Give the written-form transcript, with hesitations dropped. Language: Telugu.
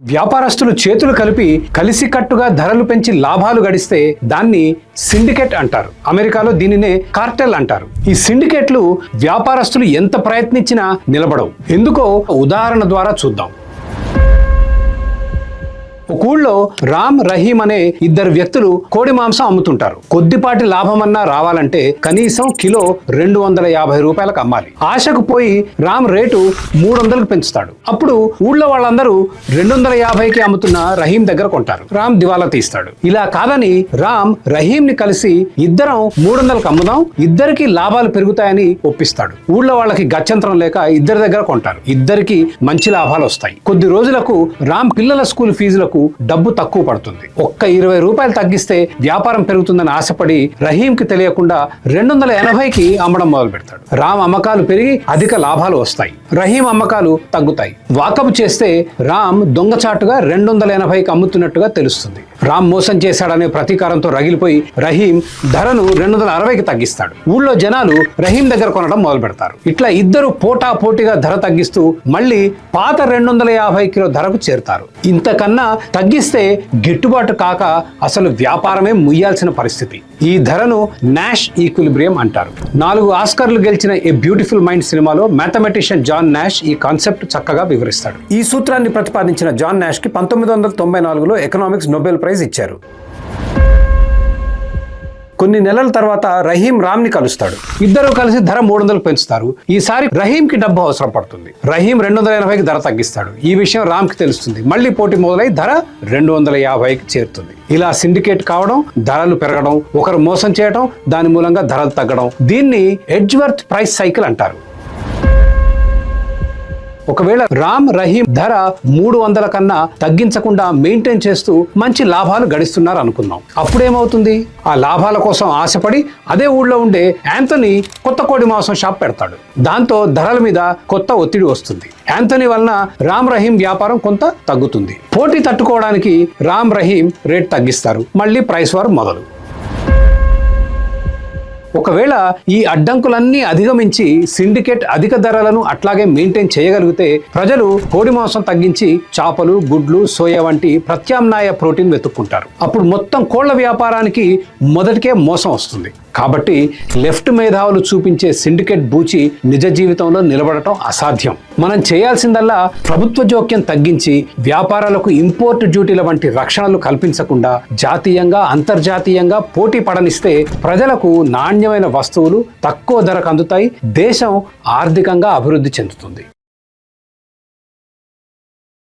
వ్యాపారస్తులు చేతులు కలిసికట్టుగా ధరలు పెంచి లాభాలు గడిస్తే దాన్ని సిండికేట్ అంటారు. అమెరికాలో దీనినే కార్టెల్ అంటారు. ఈ సిండికేట్లు వ్యాపారస్తులు ఎంత ప్రయత్నించినా నిలబడవు. ఎందుకో ఉదాహరణ ద్వారా చూద్దాం. ఒక ఊళ్ళో రామ్, రహీం అనే ఇద్దరు వ్యక్తులు కోడి మాంసం అమ్ముతుంటారు. కొద్దిపాటి లాభమన్నా రావాలంటే కనీసం కిలో 250 రూపాయలకు అమ్మాలి. ఆశకు పోయి రామ్ రేటు 300కు పెంచుతాడు. అప్పుడు ఊళ్ళో వాళ్ళందరూ 250కి అమ్ముతున్న రహీం దగ్గర కొంటారు. రామ్ దివాలా తీస్తాడు. ఇలా కాదని రామ్ రహీం ని కలిసి ఇద్దరం 300కు అమ్ముదాం, ఇద్దరికి లాభాలు పెరుగుతాయని ఒప్పిస్తాడు. ఊళ్ళో వాళ్ళకి గత్యంతరం లేక ఇద్దరి దగ్గర కొంటారు. ఇద్దరికి మంచి లాభాలు వస్తాయి. కొద్ది రోజులకు రామ్ పిల్లల స్కూల్ ఫీజులకు డబ్బు తక్కువ పడుతుంది. ఒక్క 20 రూపాయలు తగ్గిస్తే వ్యాపారం పెరుగుతుందని ఆశపడి రహీంకి తెలియకుండా 280కి అమ్మడం మొదలు పెడతాడు. రామ్ అమ్మకాలు పెరిగి అధిక లాభాలు వస్తాయి. రహీం అమ్మకాలు తగ్గుతాయి. వాకపు చేస్తే రామ్ దొంగచాటుగా 280కి అమ్ముతున్నట్టుగా తెలుస్తుంది. రామ్ మోసం చేశాడనే ప్రతీకారంతో రగిలిపోయి రహీం ధరను 260కి తగ్గిస్తాడు. ఊళ్ళో జనాలు రహీం దగ్గర కొనడం మొదలు పెడతారు. ఇట్లా ఇద్దరు పోటాపోటీగా ధర తగ్గిస్తూ మళ్ళీ పాత 250 కిలో ధరకు చేరుతారు. ఇంతకన్నా తగ్గిస్తే గిట్టుబాటు కాక అసలు వ్యాపారమే ముయ్యాల్సిన పరిస్థితి. ఈ ధరను నాష్ ఈక్విలిబ్రియం అంటారు. 4 ఆస్కర్లు గెలిచిన ఏ బ్యూటిఫుల్ మైండ్ సినిమాలో మ్యాథమెటిషియన్ జాన్ నాష్ ఈ కాన్సెప్ట్ చక్కగా వివరిస్తాడు. ఈ సూత్రాన్ని ప్రతిపాదించిన జాన్ నాష్ కి 1994లో ఎకనామిక్స్ నోబెల్ ప్రైజ్ ఇచ్చారు. కొన్ని నెలల తర్వాత రహీం రామ్ ని కలుస్తాడు. ఇద్దరు కలిసి ధర 300కు పెంచుతారు. ఈసారి రహీం కి డబ్బు అవసరం పడుతుంది. రహీం 280కి ధర తగ్గిస్తాడు. ఈ విషయం రామ్ కి తెలుస్తుంది. మళ్ళీ పోటీ మొదలై ధర 250కి చేరుతుంది. ఇలా సిండికేట్ కావడం, ధరలు పెరగడం, ఒకరు మోసం చేయడం, దాని మూలంగా ధరలు తగ్గడం, దీన్ని ఎడ్జ్వర్త్ ప్రైస్ సైకిల్ అంటారు. ఒకవేళ రామ్, రహీం ధర 300 కన్నా తగ్గించకుండా మెయింటైన్ చేస్తూ మంచి లాభాలు గడిస్తున్నారు అనుకుందాం. అప్పుడేమవుతుంది? ఆ లాభాల కోసం ఆశపడి అదే ఊళ్ళో ఉండే యాంథనీ కొత్త కోడి మాంసం షాప్ పెడతాడు. దాంతో ధరల మీద కొత్త ఒత్తిడి వస్తుంది. యాంథనీ వలన రామ్, రహీం వ్యాపారం కొంత తగ్గుతుంది. పోటీ తట్టుకోవడానికి రామ్, రహీం రేట్ తగ్గిస్తారు. మళ్ళీ ప్రైస్ వార్ మొదలు. ఒకవేళ ఈ అడ్డంకులన్నీ అధిగమించి సిండికేట్ అధిక ధరలను అట్లాగే మెయింటైన్ చేయగలిగితే ప్రజలు కోడి మాంసం తగ్గించి చేపలు, గుడ్లు, సోయా వంటి ప్రత్యామ్నాయ ప్రోటీన్ వెతుక్కుంటారు. అప్పుడు మొత్తం కోళ్ల వ్యాపారానికి మొదటికే మోసం వస్తుంది. కాబట్టి లెఫ్ట్ మేధావులు చూపించే సిండికేట్ బూచి నిజ జీవితంలో నిలబడటం అసాధ్యం. మనం చేయాల్సిందల్లా ప్రభుత్వ జోక్యం తగ్గించి వ్యాపారాలకు ఇంపోర్ట్ డ్యూటీల వంటి రక్షణలు కల్పించకుండా జాతీయంగా, అంతర్జాతీయంగా పోటీ పడనిస్తే ప్రజలకు నాణ్యమైన వస్తువులు తక్కువ ధరకు అందుతాయి. దేశం ఆర్థికంగా అభివృద్ధి చెందుతుంది.